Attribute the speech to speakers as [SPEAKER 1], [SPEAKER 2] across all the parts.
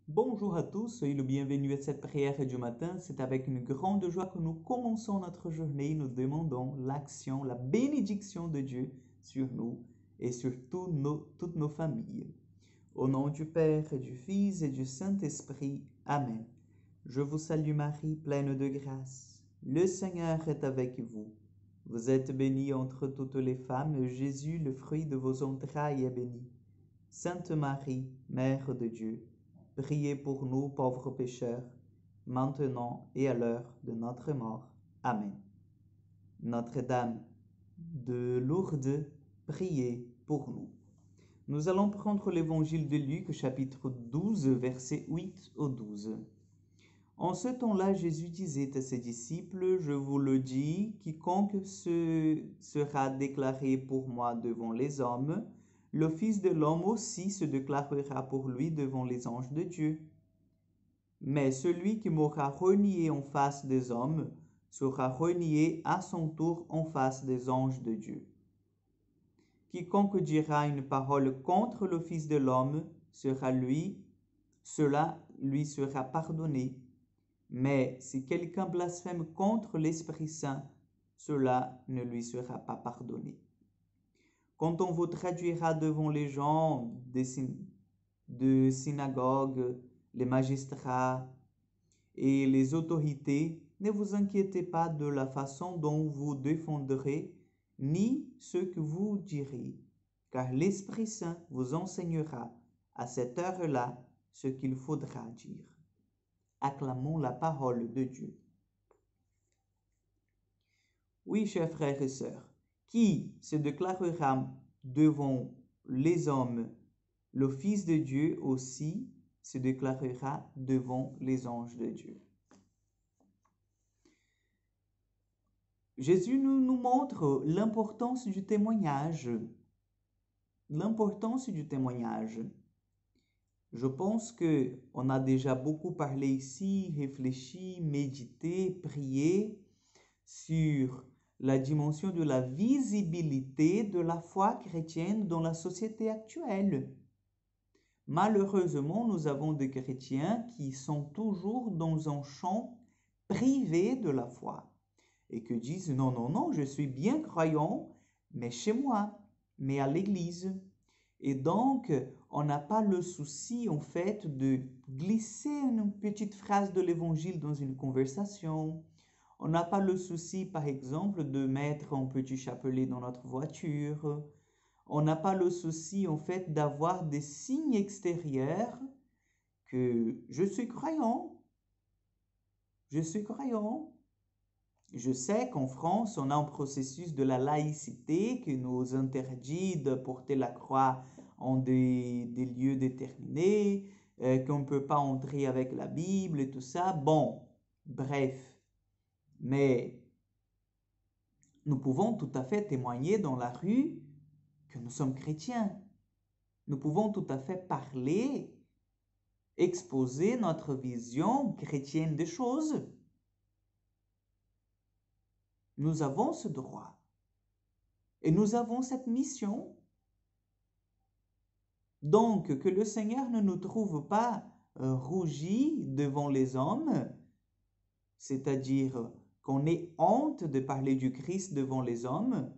[SPEAKER 1] Bonjour à tous, soyez le bienvenu à cette prière du matin. C'est avec une grande joie que nous commençons notre journée. Nous demandons l'action, la bénédiction de Dieu sur nous et sur toutes nos familles. Au nom du Père, et du Fils et du Saint-Esprit. Amen. Je vous salue Marie, pleine de grâce. Le Seigneur est avec vous. Vous êtes bénie entre toutes les femmes, et Jésus, le fruit de vos entrailles, est béni. Sainte Marie, Mère de Dieu, priez pour nous pauvres pécheurs, maintenant et à l'heure de notre mort. Amen. Notre-Dame de Lourdes, priez pour nous. Nous allons prendre l'évangile de Luc, chapitre 12, versets 8 au 12. En ce temps-là, Jésus disait à ses disciples, je vous le dis, quiconque sera déclaré pour moi devant les hommes, le Fils de l'homme aussi se déclarera pour lui devant les anges de Dieu. Mais celui qui m'aura renié en face des hommes sera renié à son tour en face des anges de Dieu. Quiconque dira une parole contre le Fils de l'homme, cela lui sera pardonné. Mais si quelqu'un blasphème contre l'Esprit Saint, cela ne lui sera pas pardonné. Quand on vous traduira devant les gens de synagogues, les magistrats et les autorités, ne vous inquiétez pas de la façon dont vous défendrez, ni ce que vous direz, car l'Esprit Saint vous enseignera à cette heure-là ce qu'il faudra dire. Acclamons la parole de Dieu. Oui, chers frères et sœurs, qui se déclarera devant les hommes, le Fils de Dieu aussi se déclarera devant les anges de Dieu. Jésus nous montre l'importance du témoignage. L'importance du témoignage. Je pense qu'on a déjà beaucoup parlé ici, réfléchi, médité, prié sur la dimension de la visibilité de la foi chrétienne dans la société actuelle. Malheureusement, nous avons des chrétiens qui sont toujours dans un champ privé de la foi et qui disent non, non, non, je suis bien croyant, mais chez moi, mais à l'église. Et donc, on n'a pas le souci, en fait, de glisser une petite phrase de l'évangile dans une conversation. On n'a pas le souci, par exemple, de mettre un petit chapelet dans notre voiture. On n'a pas le souci, en fait, d'avoir des signes extérieurs que je suis croyant. Je suis croyant. Je sais qu'en France, on a un processus de la laïcité qui nous interdit de porter la croix en des lieux déterminés, qu'on ne peut pas entrer avec la Bible et tout ça. Bon, bref. Mais nous pouvons tout à fait témoigner dans la rue que nous sommes chrétiens. Nous pouvons tout à fait parler, exposer notre vision chrétienne des choses. Nous avons ce droit. Et nous avons cette mission. Donc, que le Seigneur ne nous trouve pas rougis devant les hommes, c'est-à-dire qu'on ait honte de parler du Christ devant les hommes,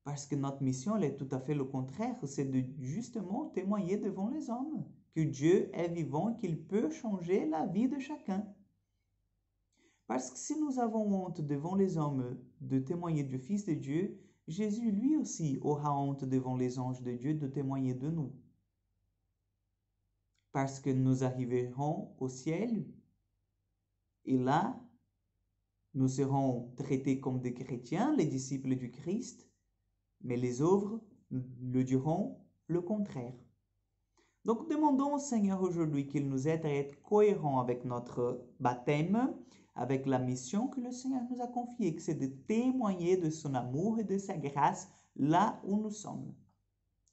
[SPEAKER 1] parce que notre mission, elle est tout à fait le contraire, c'est de justement témoigner devant les hommes que Dieu est vivant, qu'il peut changer la vie de chacun. Parce que si nous avons honte devant les hommes de témoigner du Fils de Dieu, Jésus lui aussi aura honte devant les anges de Dieu de témoigner de nous. Parce que nous arriverons au ciel et là, nous serons traités comme des chrétiens, les disciples du Christ, mais les œuvres le diront le contraire. Donc demandons au Seigneur aujourd'hui qu'il nous aide à être cohérents avec notre baptême, avec la mission que le Seigneur nous a confiée, que c'est de témoigner de son amour et de sa grâce là où nous sommes.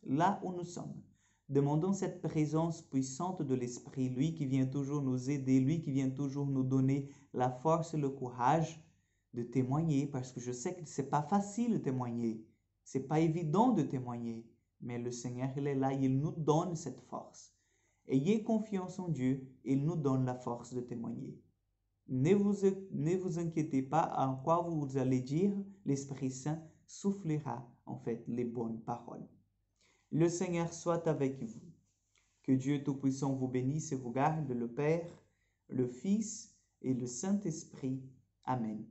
[SPEAKER 1] Là où nous sommes. Demandons cette présence puissante de l'Esprit, lui qui vient toujours nous aider, lui qui vient toujours nous donner la force et le courage de témoigner, parce que je sais que ce n'est pas facile de témoigner, ce n'est pas évident de témoigner, mais le Seigneur, il est là, il nous donne cette force. Ayez confiance en Dieu, il nous donne la force de témoigner. Ne vous inquiétez pas en quoi vous allez dire, l'Esprit Saint soufflera en fait les bonnes paroles. Le Seigneur soit avec vous. Que Dieu Tout-Puissant vous bénisse et vous garde, le Père, le Fils et le Saint-Esprit. Amen.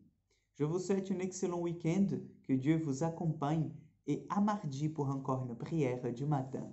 [SPEAKER 1] Je vous souhaite un excellent week-end, que Dieu vous accompagne et à mardi pour encore une prière du matin.